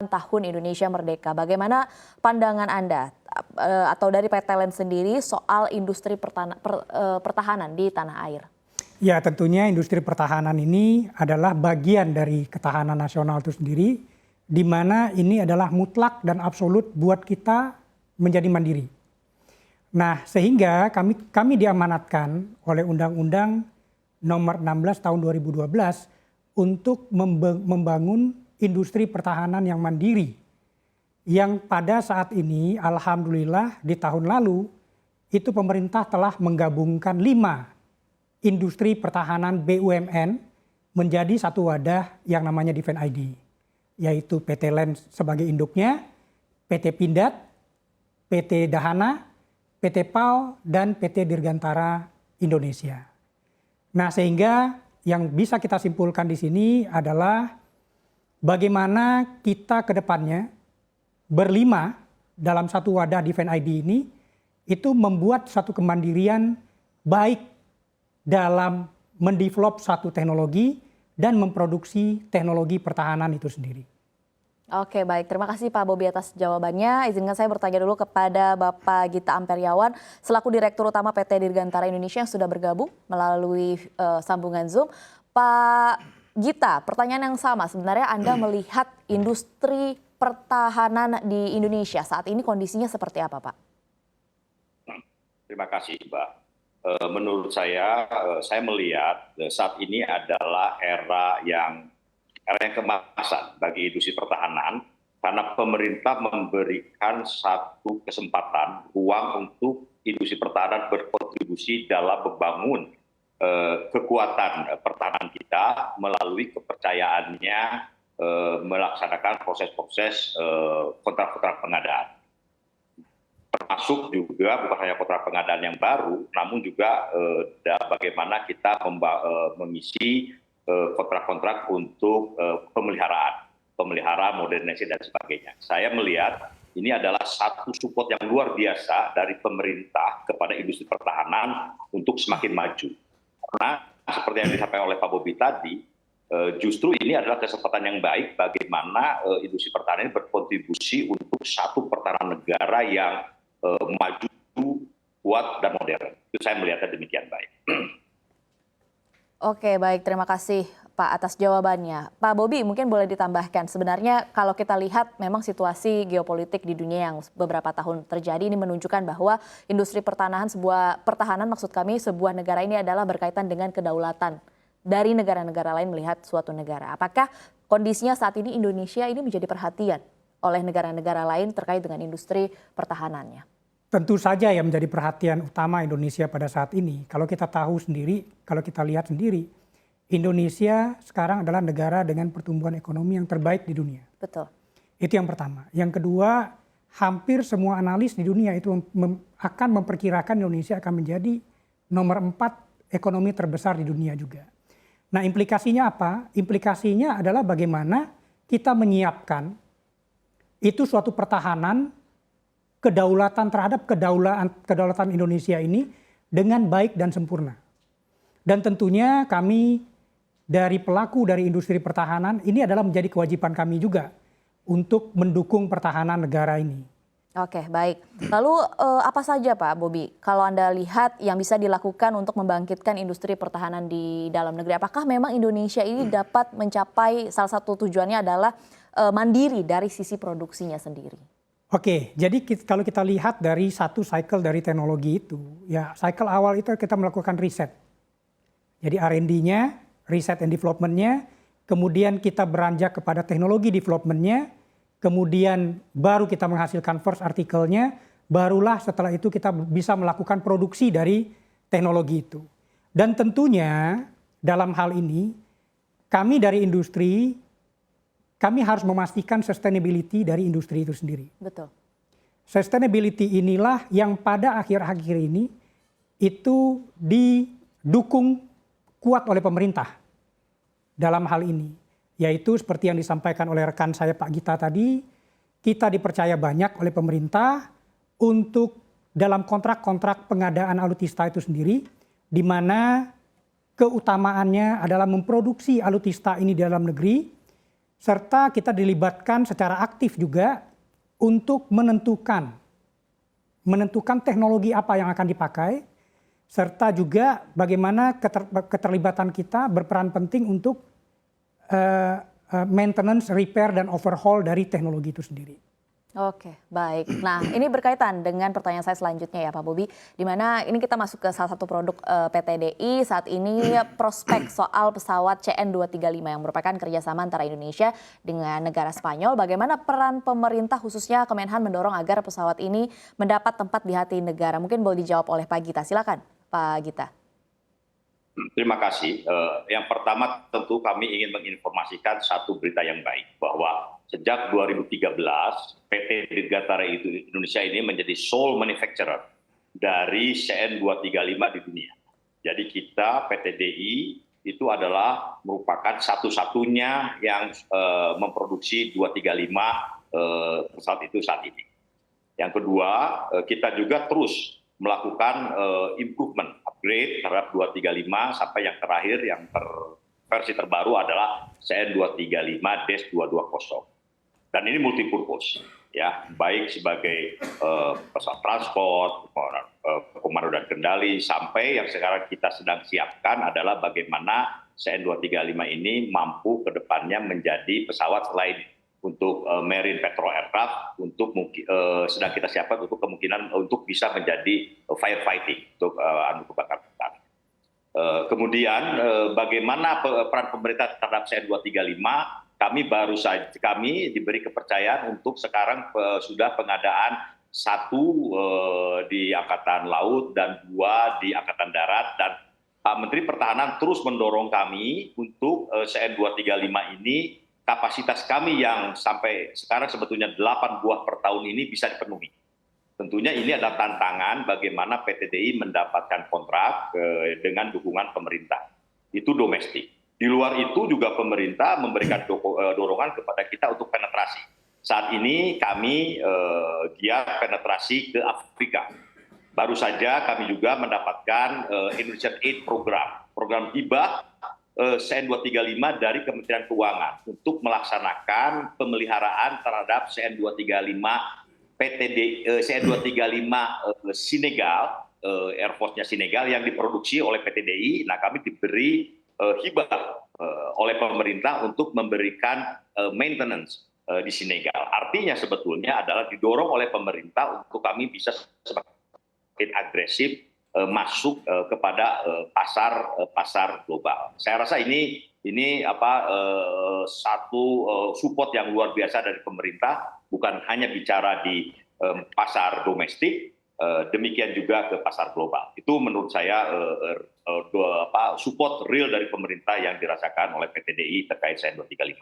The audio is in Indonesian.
tahun Indonesia Merdeka. Bagaimana pandangan Anda atau dari PT LEN sendiri soal industri pertahanan di tanah air? Ya, tentunya industri pertahanan ini adalah bagian dari ketahanan nasional itu sendiri, di mana ini adalah mutlak dan absolut buat kita menjadi mandiri. Nah, sehingga kami diamanatkan oleh Undang-Undang Nomor 16 Tahun 2012 untuk membangun industri pertahanan yang mandiri. Yang pada saat ini, alhamdulillah di tahun lalu, itu pemerintah telah menggabungkan 5 industri pertahanan BUMN menjadi satu wadah yang namanya Defense ID, yaitu PT LEN sebagai induknya, PT Pindad, PT Dahana, PT PAL, dan PT Dirgantara Indonesia. Nah, sehingga yang bisa kita simpulkan di sini adalah bagaimana kita ke depannya berlima dalam satu wadah Defense ID ini itu membuat satu kemandirian baik dalam mendevelop satu teknologi dan memproduksi teknologi pertahanan itu sendiri. Oke, baik. Terima kasih Pak Bobi atas jawabannya. Izinkan saya bertanya dulu kepada Bapak Gita Amperiawan selaku Direktur Utama PT Dirgantara Indonesia yang sudah bergabung melalui sambungan Zoom. Pak Gita, pertanyaan yang sama. Sebenarnya Anda melihat industri pertahanan di Indonesia saat ini kondisinya seperti apa, Pak? Terima kasih, Mbak. Menurut saya melihat saat ini adalah era yang kemasan bagi industri pertahanan karena pemerintah memberikan satu kesempatan ruang untuk industri pertahanan berkontribusi dalam membangun kekuatan pertahanan kita melalui kepercayaannya melaksanakan proses-proses kontrak-kontrak pengadaan. Termasuk juga bukan hanya kontrak pengadaan yang baru, namun juga bagaimana kita mengisi kontrak-kontrak untuk pemeliharaan, modernisasi dan sebagainya. Saya melihat ini adalah satu support yang luar biasa dari pemerintah kepada industri pertahanan untuk semakin maju. Karena seperti yang disampaikan oleh Pak Bobi tadi, justru ini adalah kesempatan yang baik bagaimana industri pertahanan ini berkontribusi untuk satu pertahanan negara yang maju, kuat, dan modern. Itu saya melihatnya demikian baik. Oke, baik. Terima kasih Pak atas jawabannya. Pak Bobi, mungkin boleh ditambahkan. Sebenarnya kalau kita lihat memang situasi geopolitik di dunia yang beberapa tahun terjadi ini menunjukkan bahwa industri pertahanan maksud kami sebuah negara ini adalah berkaitan dengan kedaulatan dari negara-negara lain melihat suatu negara. Apakah kondisinya saat ini Indonesia ini menjadi perhatian oleh negara-negara lain terkait dengan industri pertahanannya? Tentu saja yang menjadi perhatian utama Indonesia pada saat ini. Kalau kita tahu sendiri, kalau kita lihat sendiri, Indonesia sekarang adalah negara dengan pertumbuhan ekonomi yang terbaik di dunia. Betul. Itu yang pertama. Yang kedua, hampir semua analis di dunia itu akan memperkirakan Indonesia akan menjadi nomor 4 ekonomi terbesar di dunia juga. Nah, implikasinya apa? Implikasinya adalah bagaimana kita menyiapkan itu suatu pertahanan kedaulatan terhadap kedaulatan Indonesia ini dengan baik dan sempurna. Dan tentunya kami dari pelaku dari industri pertahanan ini adalah menjadi kewajiban kami juga untuk mendukung pertahanan negara ini. Oke, baik. Lalu apa saja Pak Bobi kalau Anda lihat yang bisa dilakukan untuk membangkitkan industri pertahanan di dalam negeri? Apakah memang Indonesia ini dapat mencapai salah satu tujuannya adalah mandiri dari sisi produksinya sendiri? Oke, jadi kalau kita lihat dari satu cycle dari teknologi itu, ya cycle awal itu kita melakukan riset. Jadi R&D-nya, research and development-nya, kemudian kita beranjak kepada teknologi development-nya, kemudian baru kita menghasilkan first article-nya, barulah setelah itu kita bisa melakukan produksi dari teknologi itu. Dan tentunya dalam hal ini, kami dari industri, kami harus memastikan sustainability dari industri itu sendiri. Betul. Sustainability inilah yang pada akhir-akhir ini itu didukung kuat oleh pemerintah dalam hal ini. Yaitu seperti yang disampaikan oleh rekan saya Pak Gita tadi, kita dipercaya banyak oleh pemerintah untuk dalam kontrak-kontrak pengadaan alutsista itu sendiri, di mana keutamaannya adalah memproduksi alutsista ini di dalam negeri, serta kita dilibatkan secara aktif juga untuk menentukan teknologi apa yang akan dipakai, serta juga bagaimana keterlibatan kita berperan penting untuk maintenance, repair, dan overhaul dari teknologi itu sendiri. Oke, baik. Nah, ini berkaitan dengan pertanyaan saya selanjutnya ya Pak Bobi, di mana ini kita masuk ke salah satu produk PT DI saat ini prospek soal pesawat CN235 yang merupakan kerjasama antara Indonesia dengan negara Spanyol. Bagaimana peran pemerintah khususnya Kemenhan mendorong agar pesawat ini mendapat tempat di hati negara? Mungkin boleh dijawab oleh Pak Gita. Silakan Pak Gita. Terima kasih. Yang pertama tentu kami ingin menginformasikan satu berita yang baik bahwa sejak 2013 PT Dirgantara Indonesia ini menjadi sole manufacturer dari CN235 di dunia. Jadi kita PT DI itu adalah merupakan satu-satunya yang memproduksi 235 pesawat itu saat ini. Yang kedua, kita juga terus melakukan improvement, upgrade terhadap 235 sampai yang terakhir yang versi terbaru adalah CN235-220. Dan ini multipurpose, ya, baik sebagai pesawat transport, komando dan kendali, sampai yang sekarang kita sedang siapkan adalah bagaimana CN235 ini mampu ke depannya menjadi pesawat selain untuk marine patrol aircraft, untuk sedang kita siapkan untuk kemungkinan untuk bisa menjadi firefighting untuk kebakaran hutan. Kemudian bagaimana peran pemerintah terhadap CN235? Kami diberi kepercayaan untuk sekarang sudah pengadaan satu di Angkatan Laut dan 2 di Angkatan Darat, dan Pak Menteri Pertahanan terus mendorong kami untuk CN235 ini kapasitas kami yang sampai sekarang sebetulnya 8 buah per tahun ini bisa dipenuhi. Tentunya ini adalah tantangan bagaimana PT DI mendapatkan kontrak dengan dukungan pemerintah. Itu domestik. Di luar itu juga pemerintah memberikan dorongan kepada kita untuk penetrasi. Saat ini kami giat penetrasi ke Afrika. Baru saja kami juga mendapatkan Indonesian Aid program hibah CN235 dari Kementerian Keuangan untuk melaksanakan pemeliharaan terhadap CN235 CN235 Senegal, Air Force-nya Senegal yang diproduksi oleh PT DI. Nah, kami diberi hibah oleh pemerintah untuk memberikan maintenance di Senegal. Artinya sebetulnya adalah didorong oleh pemerintah untuk kami bisa semakin agresif masuk kepada pasar global. Saya rasa ini satu support yang luar biasa dari pemerintah, bukan hanya bicara di pasar domestik, demikian juga ke pasar global. Itu menurut saya support real dari pemerintah yang dirasakan oleh PT DI terkait CN235.